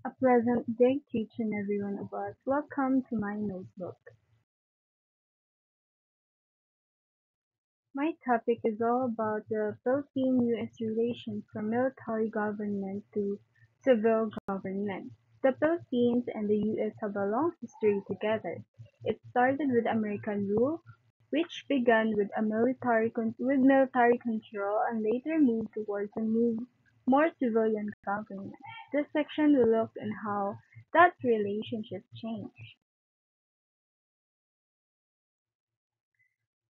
A pleasant day to each and every one of us. Welcome to my notebook. My topic is all about the Philippine-US relations from military government to civil government. The Philippines and the US have a long history together. It started with American rule, which began with military control and later moved towards a more civilian government. This section will look at how that relationship changed.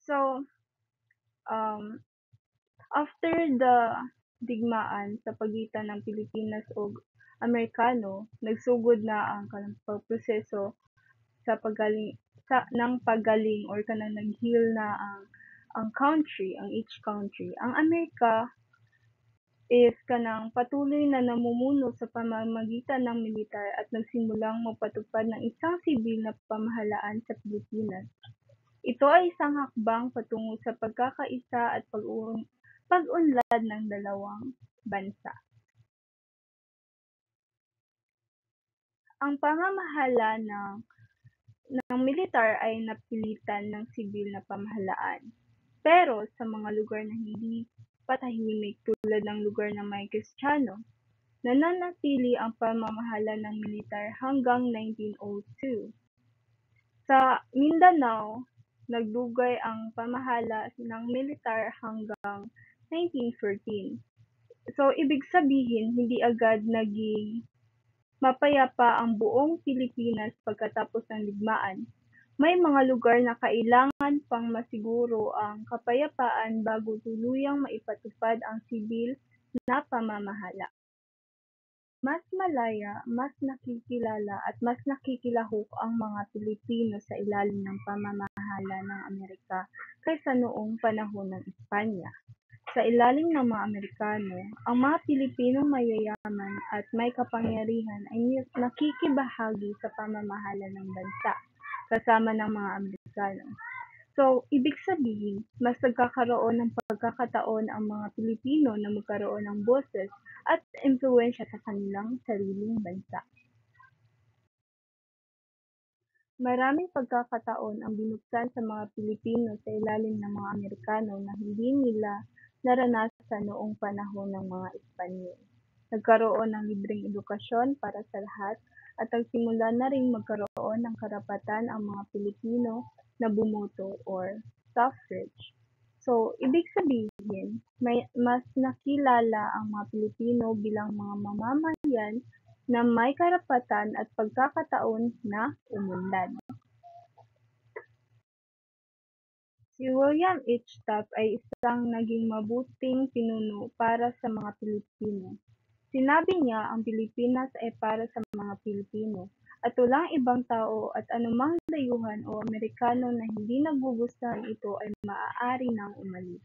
So, um, after the digmaan sa pagitan ng Pilipinas ug Amerikano, nagsugod na ang kanang pagproseso sa paggaling or kanang nag-heal na ang country, ang each country. Ang Amerika is kanang patuloy na namumuno sa pamamagitan ng militar at nagsimulang magpatupad ng isang sibil na pamahalaan sa Pilipinas. Ito ay isang hakbang patungo sa pagkakaisa at pag-unlad ng dalawang bansa. Ang pamamahala ng militar ay napilitan ng sibil na pamahalaan. Pero sa mga lugar na hindi patahimik tulad ng lugar na may Kristiyano, nananatili ang pamamahala ng militar hanggang 1902. Sa Mindanao, nagdugay ang pamahala ng militar hanggang 1914. So, ibig sabihin, hindi agad naging mapayapa ang buong Pilipinas pagkatapos ng digmaan. May mga lugar na kailangan pang masiguro ang kapayapaan bago tuluyang maipatupad ang sibil na pamamahala. Mas malaya, mas nakikilala at mas nakikilahok ang mga Pilipino sa ilalim ng pamamahala ng Amerika kaysa noong panahon ng Espanya. Sa ilalim ng mga Amerikano, ang mga Pilipinong mayayaman at may kapangyarihan ay nakikibahagi sa pamamahala ng bansa kasama ng mga Amerikano. So, ibig sabihin, mas nagkakaroon ng pagkakataon ang mga Pilipino na magkaroon ng boses at impluwensya sa kanilang sariling bansa. Maraming pagkakataon ang binuksan sa mga Pilipino sa ilalim ng mga Amerikano na hindi nila naranasan noong panahon ng mga Espanyol. Nagkaroon ng libreng edukasyon para sa lahat at nagsimula na ring magkaroon ng karapatan ang mga Pilipino na bumoto or suffrage. So, ibig sabihin, mas nakilala ang mga Pilipino bilang mga mamamayan na may karapatan at pagkakataon na umunlad. Si William H. Taft ay isang naging mabuting pinuno para sa mga Pilipino. Sinabi niya ang Pilipinas ay para sa mga Pilipino at walang ibang tao at anumang dayuhan o Amerikano na hindi nagugustuhan ito ay maaari nang umalis.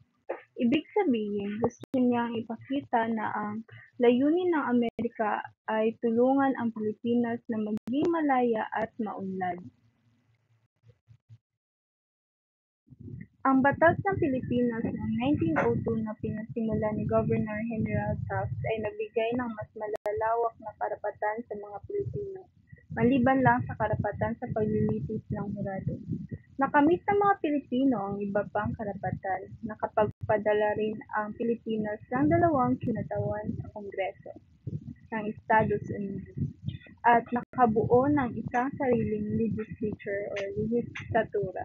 Ibig sabihin, gusto niyang ipakita na ang layunin ng Amerika ay tulungan ang Pilipinas na maging malaya at maunlad. Ang Batas ng Pilipinas noong 1902 na pinasimulan ni Governor General Taft ay nagbigay ng mas malalawak na karapatan sa mga Pilipino, maliban lang sa karapatan sa paglilitis ng hurado. Nakamit ng mga Pilipino ang iba pang karapatan. Nakapagpadala rin ang Pilipinas ng 2 kinatawan sa Kongreso ng Estados Unidos at nakabuo ng isang sariling legislature o lehislatura.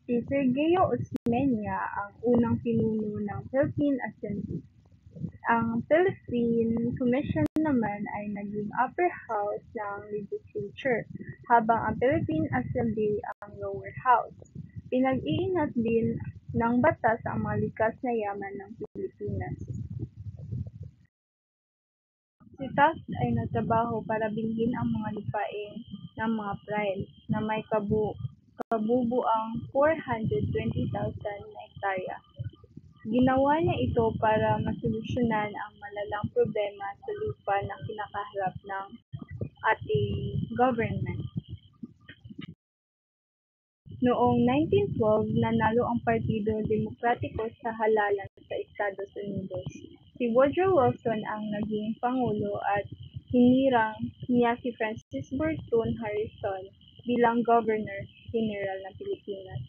Si Sergio Osmeña ang unang pinuno ng Philippine Assembly. Ang Philippine Commission naman ay naging upper house ng legislature, habang ang Philippine Assembly ang lower house. Pinag-iingat din ng batas ang mga likas na yaman ng Pilipinas. Si Taft ay nagtrabaho para bilhin ang mga lupain ng mga pride na may kabubuang 420,000 na hektarya. Ginawa niya ito para masolusyonan ang malalang problema sa lupa na kinakaharap ng ating government. Noong 1912, nanalo ang Partido Demokratiko sa halalan sa Estados Unidos. Si Woodrow Wilson ang naging pangulo at hinirang niya si Francis Burton Harrison bilang Governor-General ng Pilipinas.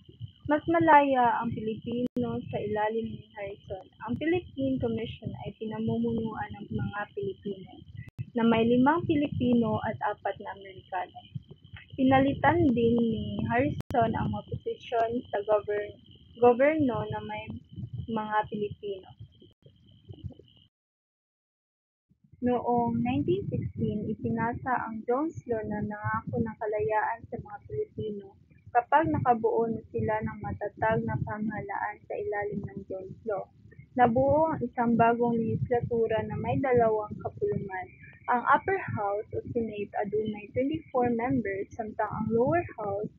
Mas malaya ang Pilipino sa ilalim ni Harrison. Ang Philippine Commission ay pinamumunuan ng mga Pilipino na may 5 Pilipino at 4 na Amerikano. Pinalitan din ni Harrison ang mga posisyon sa gobyerno na may mga Pilipino. Noong 1916, ipinasa ang Jones Law na nangako ng kalayaan sa mga Pilipino kapag nakabuo na sila ng matatag na pamahalaan sa ilalim ng Jones Law. Nabuo ang isang bagong lehislatura na may 2 kapulungan. Ang Upper House o Senate adunay 24 members samtang ang Lower House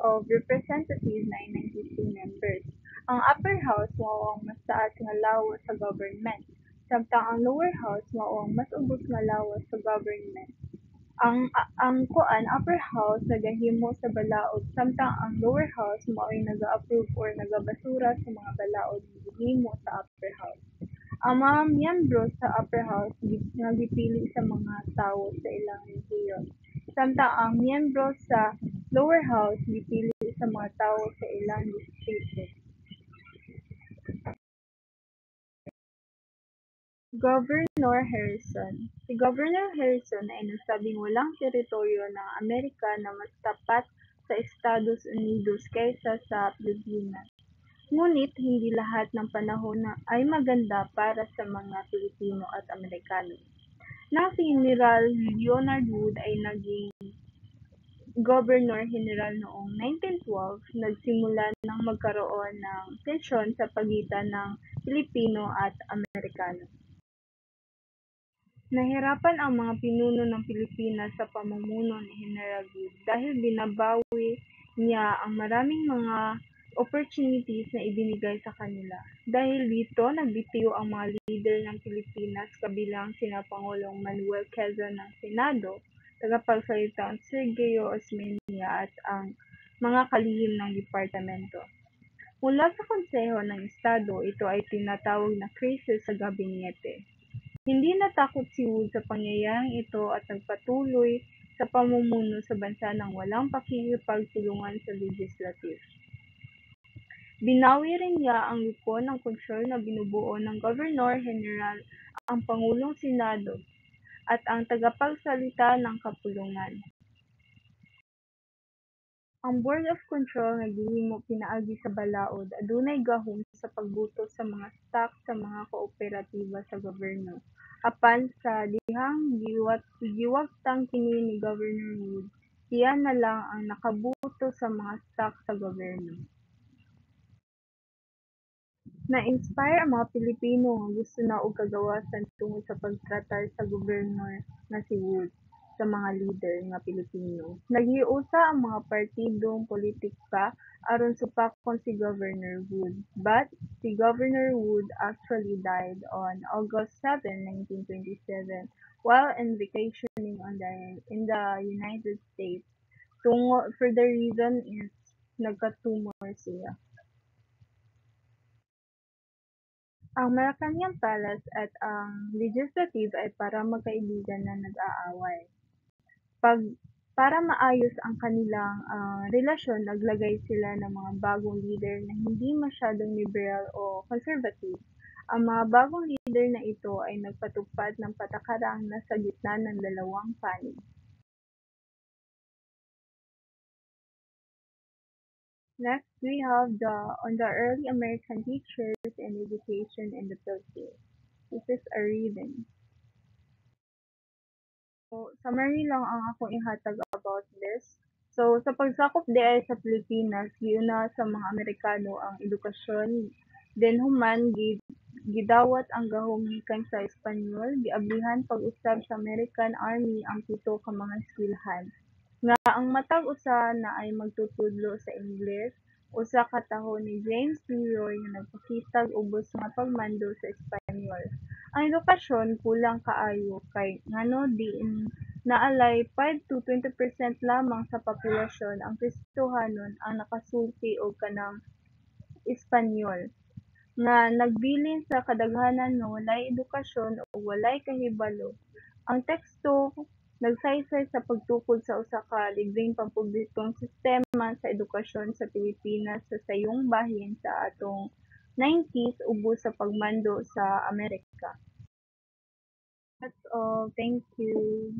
of Representatives ay 93 members. Ang Upper House mao ang mas taas nga lawas sa government, samtang ang Lower House mao ang mas ubos nga lawas sa government. Ang Upper House nagahimo sa balaod samtang ang Lower House mao'y naga-approve or nagabasura sa mga balaod nga gihimo sa Upper House. Ang mga miyembro sa Upper House nga gipili sa mga tawo sa ilang rehiyon, samtang ang miyembro sa Lower House gipili sa mga tawo sa ilang distrito. Governor Harrison. Si Governor Harrison ay nagsabing walang teritoryo ng Amerika na mas tapat sa Estados Unidos kaysa sa Pilipinas. Ngunit hindi lahat ng panahon ay maganda para sa mga Pilipino at Amerikano. Nang si General Leonard Wood ay naging Governor-General noong 1912, nagsimula nang magkaroon ng tensyon sa pagitan ng Pilipino at Amerikano. Nahirapan ang mga pinuno ng Pilipinas sa pamumuno ni General Wood dahil binabawi niya ang maraming mga opportunities na ibinigay sa kanila. Dahil dito, nagbitiw ang mga leader ng Pilipinas kabilang sina Pangulong Manuel Quezon ng Senado, tagapagsalita ang Sergio Osmeña at ang mga kalihim ng departamento. Mula sa Konseho ng Estado, ito ay tinatawag na krisis sa gabinete. Hindi natakot si Wood sa pangyayaring ito at nagpatuloy sa pamumuno sa bansa nang walang pakikipagtulungan sa legislative. Binawi rin niya ang lupon ng kontrol na binubuo ng Governor-General, ang Pangulong Senado, at ang tagapagsalita ng kapulungan. Ang Board of Control nga gihimo pinaagi sa balaod adunay gahom sa pagbuto sa mga stock sa mga kooperatiba sa gobyerno. Apan sa dihang giwagtang kini ni Governor Wood, siya na lang ang nakabuto sa mga stock sa gobyerno. Na-inspire ang mga Pilipino nga gusto na og kagawasan tungod sa pagtratar sa gobernador nga si Wood sa mga leader nga Pilipino. Naghiusa ang mga partidong politika aron supakon si Governor Wood, but si Governor Wood actually died on August 7, 1927 while on vacationing in the United States. For the reason is nagka-tumor siya. Ang Malacañang Palace at ang Legislative ay parang magkaibigan na nag-aaway. Para maayos ang kanilang relasyon, naglagay sila ng mga bagong leader na hindi masyadong liberal o conservative. Ang mga bagong leader na ito ay nagpatupad ng patakarang nasa gitna ng dalawang panig. Next, we have on the early American teachers and education in the Philippines. This is a reading. So, summary lang ang akong ihatag about this. So, sa pagsakop diay sa Pilipinas, giuna sa mga Amerikano ang edukasyon, then human gidawat ang gahom gikan sa Espanyol, giablihan pag-usab sa American Army ang 7 ka mga eskwelahan. Nga ang matag usa na ay magtutudlo sa Ingles, usa ka taho ni James P. Roy nga nagpakitag ubos nga pagmando sa Espanyol. Ang edukasyon kulang kaayo kay ngano diin naalay 5 to 20% lamang sa populasyon ang Kristohanon ang nakasulti og kanang Espanyol, nga nagbilin sa kadaghanan nga walay edukasyon o walay kahibalo Ang teksto nagsaysay sa pagtukod sa usa ka libreng pampublikong sistema sa edukasyon sa Pilipinas sa sayong bahin sa atong 90s ubos sa pagmando sa Amerika. That's all. Thank you.